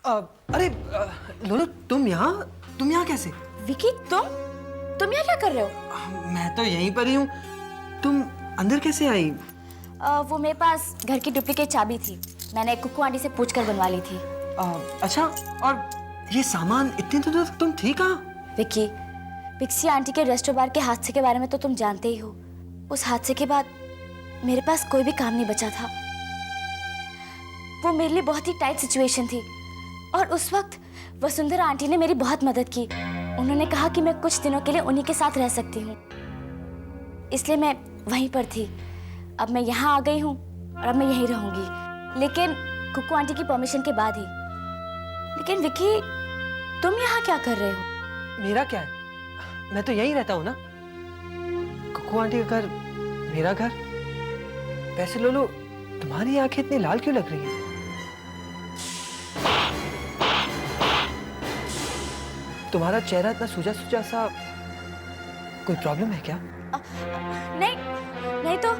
अरे लोलो, तुम यहाँ कैसे? विकी, तुम यहाँ क्या कर रहे हो? मैं तो यहीं पर ही हूँ। तुम अंदर कैसे आई? वो मेरे पास घर की डुप्लीकेट चाबी थी, मैंने कुक्कू आंटी से पूछकर बनवा ली थी। अच्छा, और ये सामान इतने दिनों तक तुम थी कहाँ? विकी, पिक्सी आंटी के रेस्टो बार के हादसे के बारे में तो तुम जानते ही हो। उस हादसे के बाद मेरे पास कोई भी काम नहीं बचा था। वो मेरे लिए बहुत ही टाइट सिचुएशन थी और उस वक्त वसुंधरा आंटी ने मेरी बहुत मदद की। उन्होंने कहा कि मैं कुछ दिनों के लिए उन्हीं के साथ रह सकती हूँ, इसलिए मैं वहीं पर थी। अब मैं यहाँ आ गई हूँ और अब मैं यहीं रहूंगी, लेकिन कुक्कू आंटी की परमिशन के बाद ही। लेकिन विकी, तुम यहाँ क्या कर रहे हो? मेरा क्या है, मैं तो यहीं रहता हूँ ना। कुक्कू आंटी का घर मेरा घर। वैसे लोलो, तुम्हारी आंखें इतनी लाल क्यों लग रही हैं? तुम्हारा चेहरा इतना सूजा सूजा सा, कोई प्रॉब्लम है क्या? नहीं तो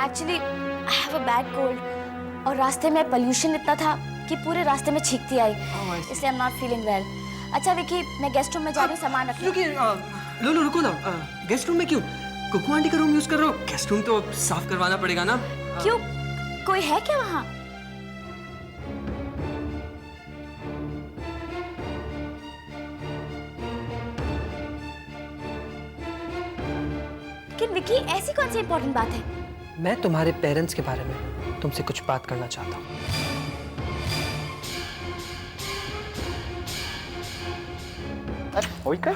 actually I have a bad cold और रास्ते में पोल्यूशन इतना था कि पूरे रास्ते में छींकती आई, इसलिए आई एम नॉट फीलिंग वेल। अच्छा विकी, मैं गेस्ट रूम में जा रही हूँ, सामान रखना। रुकिए, लोलो रुको ना। गेस्ट रूम में क्यों? कुक्कू आंटी का रूम यूज कर रहे हो? गेस्ट रूम तो साफ करवाना पड़ेगा ना। क्यों, कोई है क्या वहाँ? लेकिन विकी, ऐसी कौन सी इंपॉर्टेंट बात है? मैं तुम्हारे पेरेंट्स के बारे में तुमसे कुछ बात करना चाहता हूँ। काय?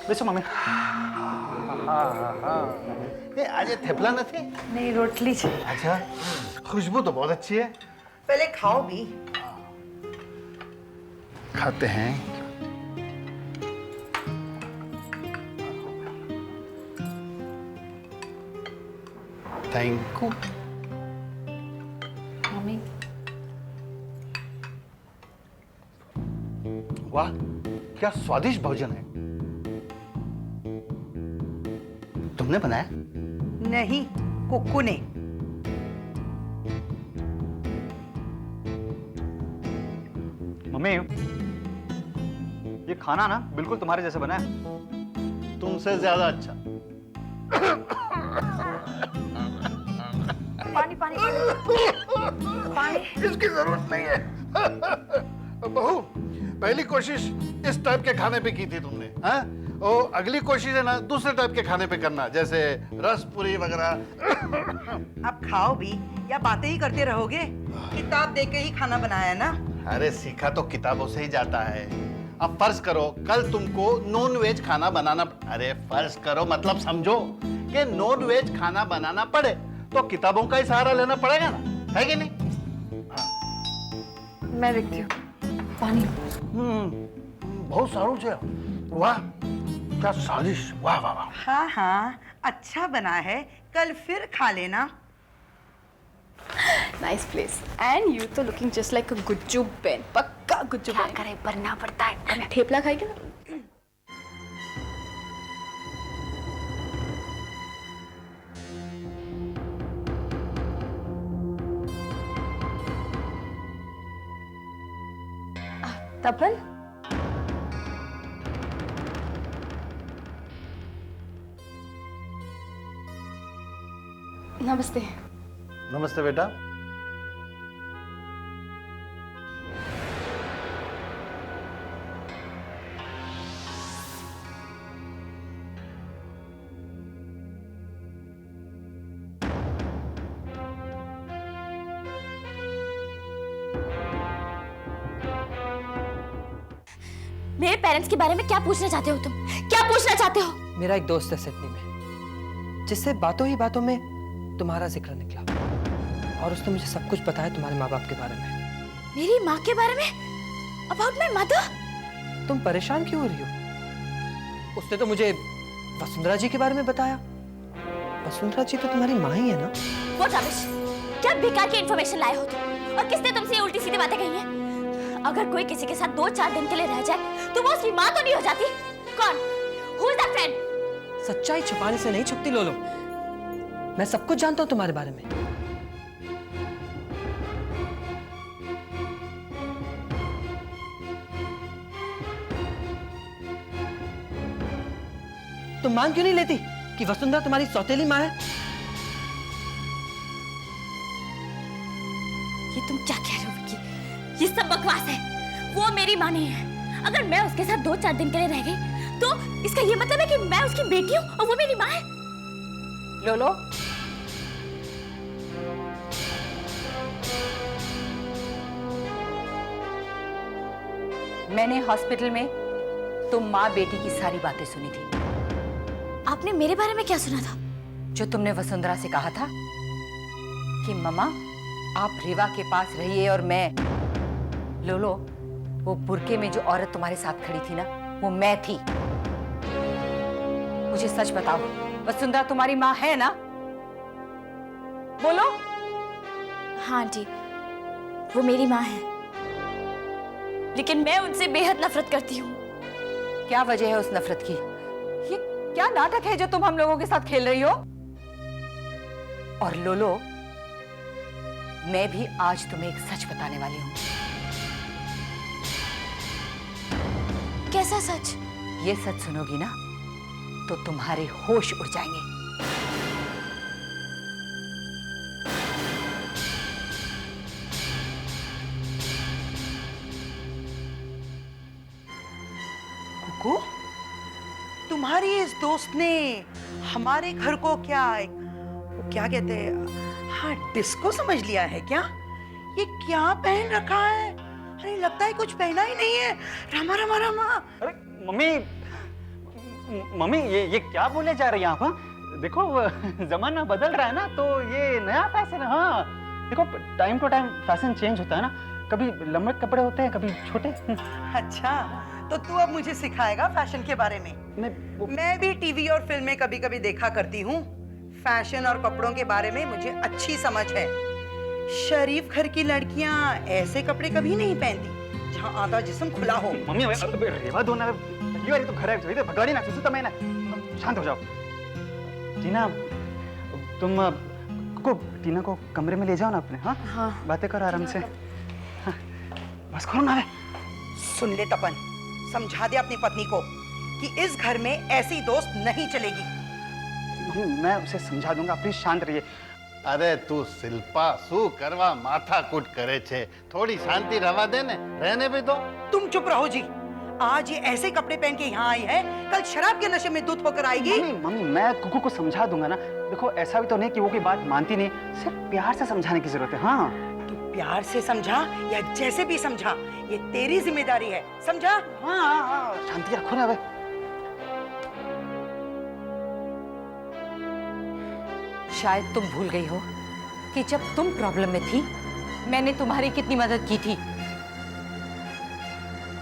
બેસો મમ્મી. आज थेपला नहीं? नहीं, रोटली છે। अच्छा, खुशबू तो बहुत अच्छी है। पहले खाओ भी। खाते हैं। Thank you. मम्मी, वाह, क्या स्वादिष्ट भोजन है। तुमने बनाया? नहीं, कुक्कू ने। मम्मी, ये खाना ना बिल्कुल तुम्हारे जैसे बना है। तुमसे ज्यादा अच्छा। पानी पानी पानी। इसकी जरूरत नहीं है। बहू, पहली कोशिश इस टाइप के खाने पे की थी तुमने, हाँ? और अगली कोशिश है ना दूसरे टाइप के खाने पे करना, जैसे रस पूरी वगैरह। अब खाओ भी या बातें ही करते रहोगे? किताब देख के ही खाना बनाया ना। अरे सीखा तो किताबों से ही जाता है। अब फर्ज करो कल तुमको नॉन वेज खाना बनाना, अरे फर्ज करो मतलब समझो कि नॉन वेज खाना बनाना पड़े तो किताबों का ही सहारा लेना पड़ेगा ना, है कि नहीं? मैं देखती हूँ। पानी। बहुत सारू है। वाह, क्या स्वादिष्ट। वाह वाह वाह। हाँ हाँ, अच्छा बना है, कल फिर खा लेना। Nice place. And you तो looking just like a Gujju बहन, पक्का गुज्जू बहन। क्या करे, बनना पड़ता है। ठेपला खाएगी ना? तपन, नमस्ते। नमस्ते बेटा। मेरे पेरेंट्स के बारे में क्या पूछना चाहते हो तुम? क्या पूछना चाहते हो? मेरा एक दोस्त है सिडनी में, जिससे बातों ही बातों में तुम्हारा जिक्र निकला और उसने मुझे सब कुछ बताया तुम्हारे माँ बाप के बारे में। मेरी माँ के बारे में? About my mother? तुम परेशान क्यों हो रही हो? उसने तो मुझे वसुंधरा जी के बारे में बताया। वसुंधरा जी तो तुम्हारी माँ ही है ना? वो रमेश, क्या बेकार की इंफॉर्मेशन लाए हो तुम? और किसने तुमसे उल्टी सीधी बातें कही हैं? अगर कोई किसी के साथ 2-4 दिन के लिए रह जाए तो वो उसकी माँ तो नहीं हो जाती? कौन? Who is that friend? सच्चाई छुपाने से नहीं छुपती लोलो। मैं सब कुछ जानता हूँ तुम्हारे बारे में। तुम मान क्यों नहीं लेती कि वसुंधरा तुम्हारी सौतेली माँ है? ये तुम क्या कह रहे हो विक्की? ये सब बकवास है। वो मेरी माँ नहीं है। अगर मैं उसके साथ 2-4 दिन के लिए रह गई तो इसका ये मतलब है कि मैं उसकी बेटी हूँ और वो मेरी माँ है? लोलो, मैंने हॉस्पिटल में तुम माँ बेटी की सारी बातें सुनी थी। आपने मेरे बारे में क्या सुना था? जो तुमने वसुंधरा से कहा था कि मम्मा आप रीवा के पास रहिए और मैं। लोलो, वो बुर्के में जो औरत तुम्हारे साथ खड़ी थी ना, वो मैं थी। मुझे सच बताओ, वसुंधरा तुम्हारी माँ है ना? बोलो। हाँ आंटी, वो मेरी माँ है, लेकिन मैं उनसे बेहद नफरत करती हूँ। क्या वजह है उस नफरत की? ये क्या नाटक है जो तुम हम लोगों के साथ खेल रही हो? और लोलो, मैं भी आज तुम्हें एक सच बताने वाली हूँ। कैसा सच? ये सच सुनोगी ना तो तुम्हारे होश उड़ जाएंगे। कुकू, तुम्हारी इस दोस्त ने हमारे घर को क्या कहते हैं, हाँ, डिस्को समझ लिया है क्या? ये क्या पहन रखा है? अरे लगता है कुछ पहना ही नहीं है। रामा रामा रामा। अरे मम्मी, मम्मी ये क्या बोले जा रही हैं आप? हाँ? देखो जमाना बदल रहा है ना, तो ये नया फैशन है। हाँ देखो, time to time fashion change होता है ना, कभी लंबे कपड़े होते हैं, कभी छोटे। अच्छा, तो तू अब मुझे सिखाएगा फैशन के बारे में? मैं भी टीवी और फिल्में कभी कभी देखा करती हूँ। फैशन और कपड़ों के बारे में मुझे अच्छी समझ है। शरीफ घर की लड़कियां ऐसे कपड़े कभी नहीं पहनती जहाँ आधा जिस्म खुला हो। मम्मी रेवा दो ना, पहली बार तो घर है, भगाड़ी ना सुसु तमें ना। शांत हो जाओ। टीना, तुम टीना को कमरे में ले जाओ ना अपने। हाँ हाँ। बातें करो आराम से। हाँ, बस करो ना। सुन ले तपन, समझा दे अपनी पत्नी को कि इस घर में ऐसी दोस्त नहीं चलेगी। मम्मी मैं उसे समझा दूंगा, प्लीज शांत रहिए। अरे तू शिल्पा शू करवा माथा कूट करे छे, थोड़ी शांति रवा दे ने, रहने भी दो। तुम चुप रहो जी। आज ये ऐसे कपड़े पहन के यहाँ आई है, कल शराब के नशे में धुत होकर आएगी। मम्मी मैं कुकू को समझा दूंगा ना। देखो ऐसा भी तो नहीं कि वो की बात मानती नहीं, सिर्फ प्यार से समझाने की जरूरत है। हाँ तू प्यार से समझा या जैसे भी समझा, ये तेरी जिम्मेदारी है, समझा? हाँ, शांति रखो ना। भाई शायद तुम भूल गई हो कि जब तुम प्रॉब्लम में थी मैंने तुम्हारी कितनी मदद की थी।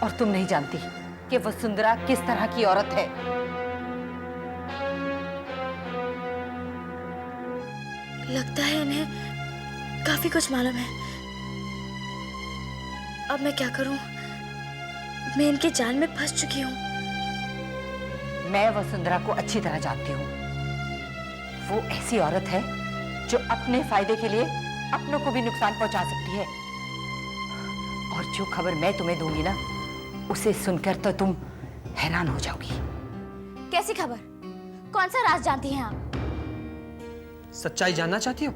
और तुम नहीं जानती कि वसुंधरा किस तरह की औरत है। लगता है इन्हें काफी कुछ मालूम है। अब मैं क्या करूं? मैं इनके जाल में फंस चुकी हूं। मैं वसुंधरा को अच्छी तरह जानती हूँ। वो ऐसी औरत है जो अपने फायदे के लिए अपनों को भी नुकसान पहुंचा सकती है। और जो खबर मैं तुम्हें दूंगी ना, उसे सुनकर तो तुम हैरान हो जाओगी। कैसी खबर? कौन सा राज जानती हैं आप? सच्चाई जानना चाहती हो?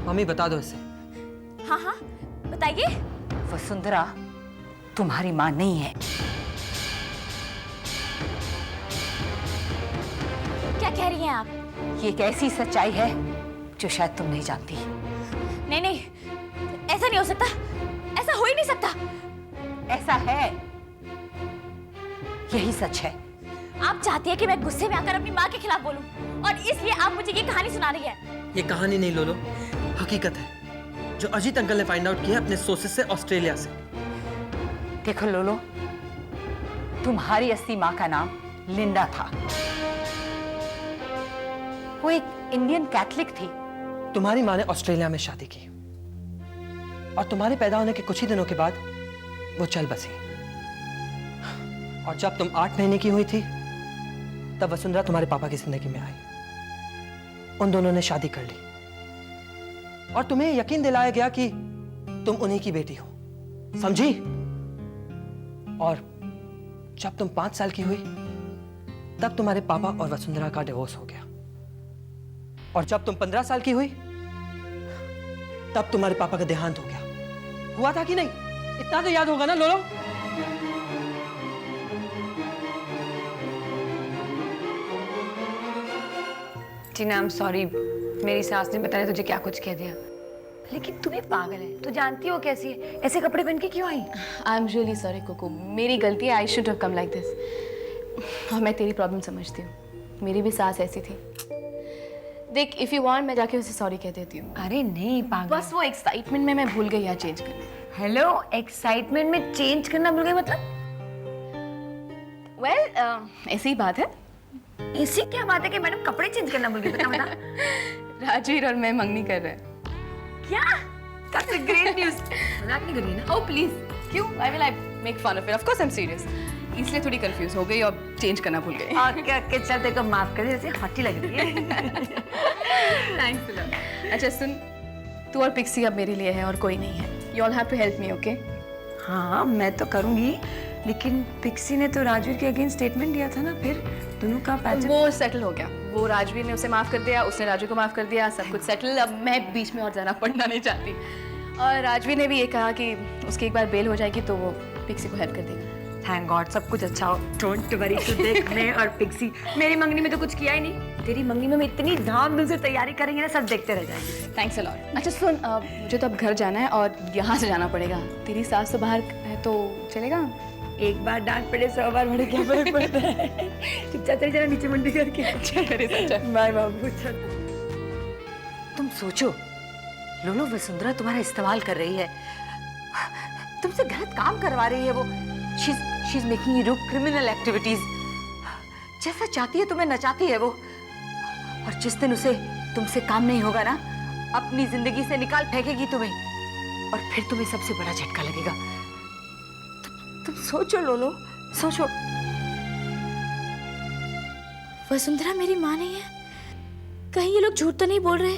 मम्मी बता दो इसे। हाँ हाँ, बताइए। वसुंधरा तुम्हारी माँ नहीं है। क्या कह रही हैं आप? ये एक ऐसी सच्चाई है जो शायद तुम नहीं जानती। नहीं नहीं, ऐसा नहीं हो सकता। ऐसा हो ही नहीं सकता। ऐसा है, यही सच है। आप चाहती है कि मैं गुस्से में आकर अपनी माँ के खिलाफ बोलूं, और इसलिए आप मुझे ये कहानी सुना रही हैं। ये कहानी नहीं लोलो, हकीकत है जो अजीत अंकल ने फाइंड आउट किया अपने सोर्सेस से, ऑस्ट्रेलिया से। देखो लोलो, तुम्हारी असली माँ का नाम लिंडा था। वो एक इंडियन कैथलिक थी। तुम्हारी माँ ने ऑस्ट्रेलिया में शादी की और तुम्हारे पैदा होने के कुछ ही दिनों के बाद वो चल बसी। और जब तुम 8 महीने की हुई थी तब वसुंधरा तुम्हारे पापा की जिंदगी में आई। उन दोनों ने शादी कर ली और तुम्हें यकीन दिलाया गया कि तुम उन्हीं की बेटी हो, समझी? और जब तुम 5 साल की हुई तब तुम्हारे पापा और वसुंधरा का डिवोर्स हो गया। और जब तुम 15 साल की हुई तब तुम्हारे पापा का देहांत हो गया। हुआ था कि नहीं? इतना तो याद होगा ना लोलो? टीना, आई एम सॉरी, मेरी सास ने पता नहीं तुझे क्या कुछ कह दिया, लेकिन तू भी पागल है। तू जानती हो कैसी है, ऐसे कपड़े पहन के क्यों आई? I am really sorry Kuku, मेरी गलती है। I should have come like this. और मैं तेरी प्रॉब्लम समझती हूँ, मेरी भी सास ऐसी थी। देख, इफ यू वांट मैं जाके उसे सॉरी कह देती हूँ। अरे नहीं पागल, बस वो एक्साइटमेंट में मैं भूल गई यार चेंज करना। हेलो, एक्साइटमेंट में चेंज करना भूल गई मतलब? वेल, ऐसी ही बात है। ऐसी क्या बात है कि मैडम कपड़े चेंज करना भूल गई? बता बता। राजवीर और मैं मंगनी कर रहे हैं। क्या? That's a great news। मजाक नहीं कर रही ना? Oh please, क्यों? I will make fun of it. Of course I'm serious. इसलिए थोड़ी कंफ्यूज हो गई और चेंज करना भूल गई। ओके ओके, चल तेरे को माफ कर दे, जैसे हॉटी लग रही है। Thanks a lot. अच्छा सुन, तू और पिक्सी अब मेरे लिए है और कोई नहीं है। You all have to help me, okay? हाँ, मैं तो करूंगी, लेकिन पिक्सी ने तो राजवीर के अगेंस्ट स्टेटमेंट दिया था ना, फिर दोनों का पैचअप। वो सेटल हो गया। वो राजवीर ने उसे माफ कर दिया, उसने राजवीर को माफ कर दिया, सब कुछ सेटल। अब मैं बीच में और ज़्यादा पढ़ना नहीं चाहती। और राजवीर ने भी ये कहा कि उसकी एक बार बेल हो जाएगी तो वो पिक्सी को हेल्प कर देगा। थैंक गॉड, सब कुछ अच्छा हो। डोंट वरी, तू देख, मैं और पिक्सी, मेरी मंगनी में तो कुछ किया ही नहीं, तेरी मंगनी में हम इतनी धाम-धूम से तैयारी करेंगे ना, सब देखते रह जाएंगे। Thanks a lot. अच्छा सुन, मुझे तो अब घर जाना है और यहाँ से जाना पड़ेगा। तेरी सास तो बाहर है तो चलेगा? एक बार डांट पड़े 100 बार बड़े क्या फर्क पड़ता है। चुपचाप चले जाना नीचे मंडी करके। बाय बाबू। तुम सोचो, लोलो वसुंधरा तुम्हारा इस्तेमाल कर रही है, तुमसे गलत काम करवा रही है। वो she is making you do criminal activities. जैसा चाहती है तुम्हें नचाती है वो। और जिस दिन उसे तुमसे काम नहीं होगा ना, अपनी जिंदगी से निकाल फेंकेगी तुम्हें, और फिर तुम्हें सबसे बड़ा झटका लगेगा। तुम सोचो लोलो, सोचो। वसुंधरा मेरी माँ नहीं है? कहीं ये लोग झूठ तो नहीं बोल रहे?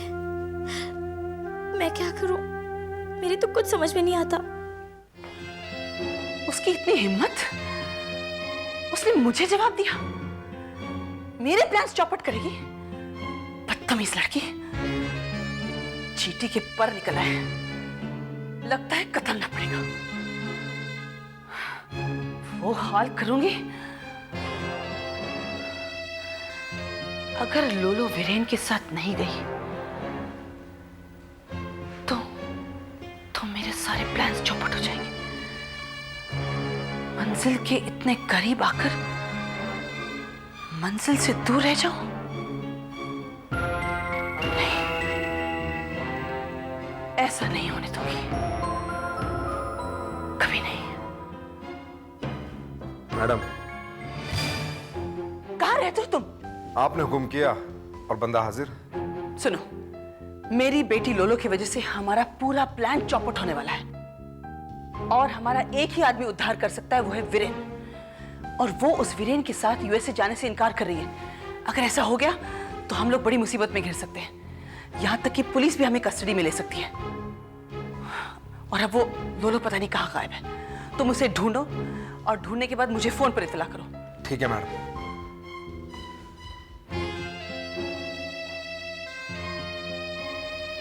मैं क्या करूं? मेरी तो कुछ समझ में नहीं आता। उसकी इतनी हिम्मत, उसने मुझे जवाब दिया, मेरे प्लान्स चौपट करेगी। बदतमीज लड़की, चींटी के पर निकला है, लगता है कतल ना पड़ेगा। वो हाल करूंगी अगर लोलो वीरेन के साथ नहीं गई तो मेरे सारे प्लान्स चौपट हो जाएंगे। मंजिल के इतने करीब आकर मंजिल से दूर रह जाऊं? नहीं, ऐसा नहीं होने दूंगी, कभी नहीं। मैडम, कहाँ रहते हो तुम? आपने हुक्म किया और बंदा हाजिर। सुनो, मेरी बेटी लोलो की वजह से हमारा पूरा प्लान चौपट होने वाला है, और हमारा एक ही आदमी उद्धार कर सकता है, वो है वीरेन। और वो उस वीरेन के साथ यूएसए जाने से इनकार कर रही है। अगर ऐसा हो गया तो हम लोग बड़ी मुसीबत में घिर सकते हैं, यहां तक कि पुलिस भी हमें कस्टडी में ले सकती है। और अब वो लोलो पता नहीं कहाँ गायब है। तुम उसे ढूंढो, और ढूंढने के बाद मुझे फोन पर इत्तला करो। ठीक है मैडम।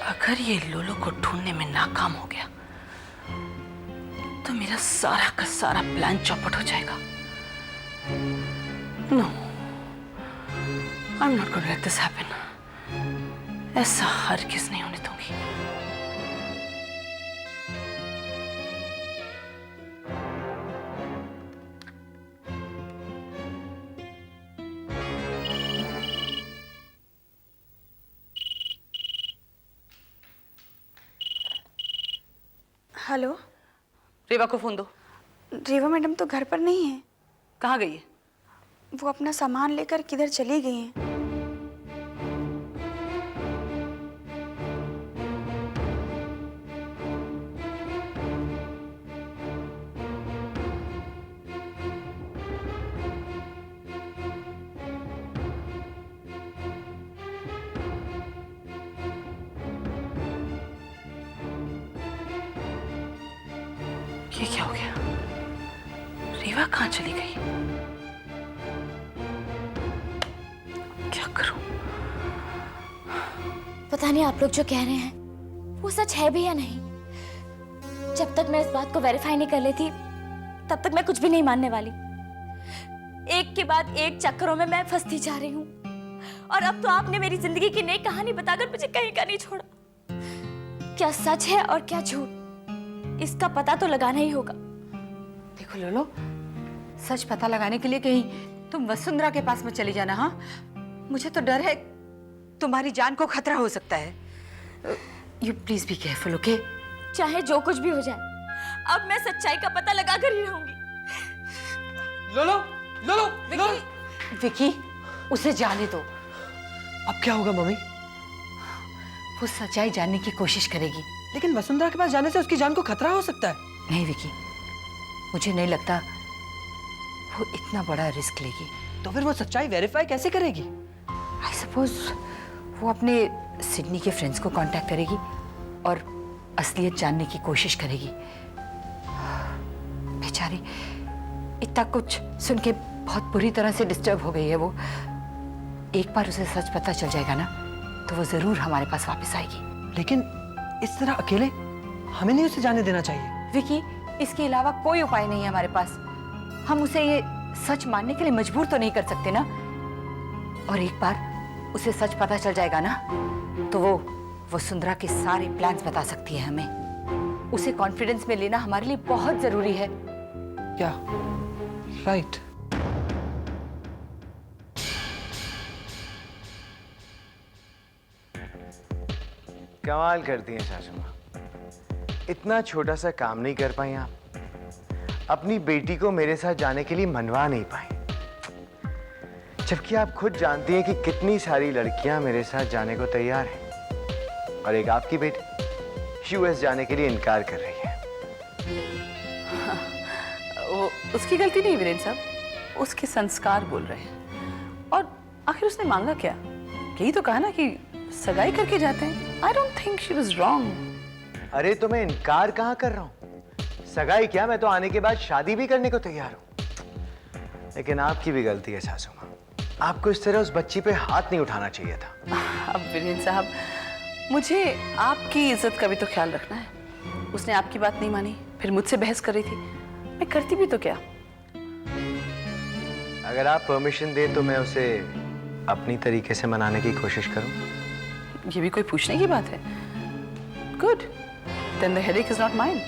अगर ये लोलो को ढूंढने में नाकाम हो गया तो मेरा सारा का सारा प्लान चौपट हो जाएगा। No, I am not going to let this happen. ऐसा हरगिज़ नहीं होने दूंगी। हेलो, रेवा को फोन दो। रेवा मैडम तो घर पर नहीं है। कहाँ गई है? वो अपना सामान लेकर किधर चली गई हैं। ये क्या हो गया? रेवा कहाँ चली गई? पता नहीं आप लोग जो कह रहे हैं वो सच है भी या नहीं। जब तक मैं इस बात को वेरीफाई नहीं कर लेती तब तक मैं कुछ भी नहीं मानने वाली। एक के बाद एक चक्करों में मैं फंसती जा रही हूँ और अब तो आपने मेरी जिंदगी की नई कहानी बताकर मुझे कहीं का नहीं छोड़ा। क्या सच है और क्या झूठ, इसका पता तो लगाना ही होगा। देखो लोलो, सच पता लगाने के लिए कहीं तुम वसुंधरा के पास में चली जाना। हाँ, मुझे तो डर है तुम्हारी जान को खतरा हो सकता है। You please be careful, okay? चाहे जो कुछ भी हो जाए, अब मैं सच्चाई का पता लगाकर ही रहूंगी। लोलो, लोलो, लोलो। विकी, उसे जाने दो। अब क्या होगा मम्मी? वो सच्चाई जानने की कोशिश करेगी। लेकिन वसुंधरा के पास जाने से उसकी जान को खतरा हो सकता है। नहीं विकी, मुझे नहीं लगता वो इतना बड़ा रिस्क लेगी। तो फिर वो सच्चाई वेरीफाई कैसे करेगी? आई सपोज वो अपने सिडनी के फ्रेंड्स को कांटेक्ट करेगी और असलियत जानने की कोशिश करेगी। बेचारी इतना कुछ सुन के बहुत बुरी तरह से डिस्टर्ब हो गई है वो। एक बार उसे सच पता चल जाएगा ना तो वो जरूर हमारे पास वापस आएगी। लेकिन इस तरह अकेले हमें नहीं उसे जाने देना चाहिए। विकी, इसके अलावा कोई उपाय नहीं है हमारे पास। हम उसे ये सच मानने के लिए मजबूर तो नहीं कर सकते ना। और एक बार उसे सच पता चल जाएगा ना तो वो वसुंधरा के सारे प्लान्स बता सकती है हमें। उसे कॉन्फिडेंस में लेना हमारे लिए बहुत जरूरी है। क्या? राइट। कमाल करती हैं सासू माँ, इतना छोटा सा काम नहीं कर पाई आप, अपनी बेटी को मेरे साथ जाने के लिए मनवा नहीं पाई, जबकि आप खुद जानती हैं कि कितनी सारी लड़कियां मेरे साथ जाने को तैयार हैं और एक आपकी बेटी यूएस जाने के लिए इनकार कर रही है। वो उसकी गलती नहीं वीरेंद्र साहब, उसके संस्कार बोल रहे हैं। और आखिर उसने मांगा क्या? यही तो कहा ना कि सगाई करके जाते हैं। I don't think she was wrong. अरे तो मैं इनकार कहाँ कर रहा हूँ, सगाई क्या, मैं तो आने के बाद शादी भी करने को तैयार हूँ। लेकिन आपकी भी गलती है सासू माँ, आपको इस तरह उस बच्ची पे हाथ नहीं उठाना चाहिए था। अब वीरेंद्र साहब, मुझे आपकी इज्जत का भी तो ख्याल रखना है। उसने आपकी बात नहीं मानी, फिर मुझसे बहस कर रही थी, मैं करती भी तो क्या। अगर आप परमिशन दे तो मैं उसे अपनी तरीके से मनाने की कोशिश करूं। ये भी कोई पूछने की बात है? Good, then the headache is not mine.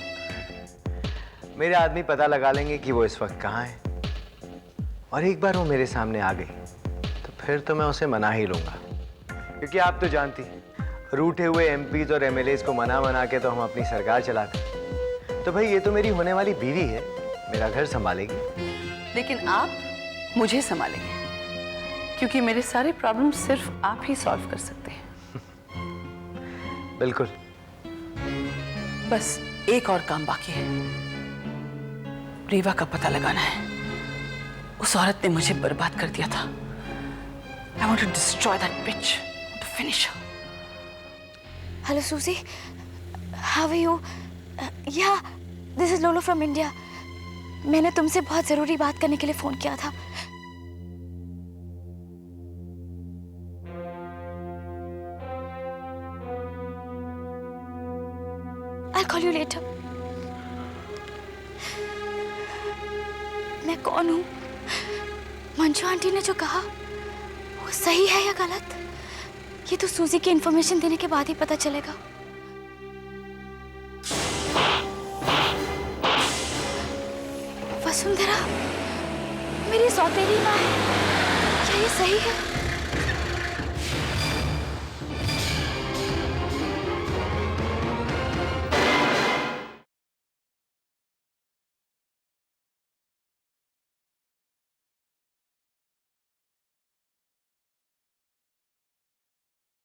मेरे आदमी पता लगा लेंगे कि वो इस वक्त कहाँ है, और एक बार वो मेरे सामने आ गई तो फिर तो मैं उसे मना ही लूंगा, क्योंकि आप तो जानती रूठे हुए एमपीज और एमएलएज को मना के तो हम अपनी सरकार चलाते। तो भाई ये तो मेरी होने वाली बीवी है, मेरा घर संभालेगी। लेकिन आप मुझे संभालेंगे, क्योंकि मेरे सारे प्रॉब्लम सिर्फ आप ही सॉल्व कर सकते हैं। बिल्कुल। बस एक और काम बाकी है, रीवा का पता लगाना है। उस औरत ने मुझे बर्बाद कर दिया था। I want to destroy that bitch, to finish her. Hello Suzy, how are you? Yeah this is Lolo from India. मैंने तुमसे बहुत जरूरी बात करने के लिए फोन किया था। I'll call you later. मैं कौन हूँ? मंजू आंटी ने जो कहा वो सही है या गलत, ये तो सूजी की इंफॉर्मेशन देने के बाद ही पता चलेगा। वसुंधरा मेरी सौतेली माँ है, क्या ये सही है?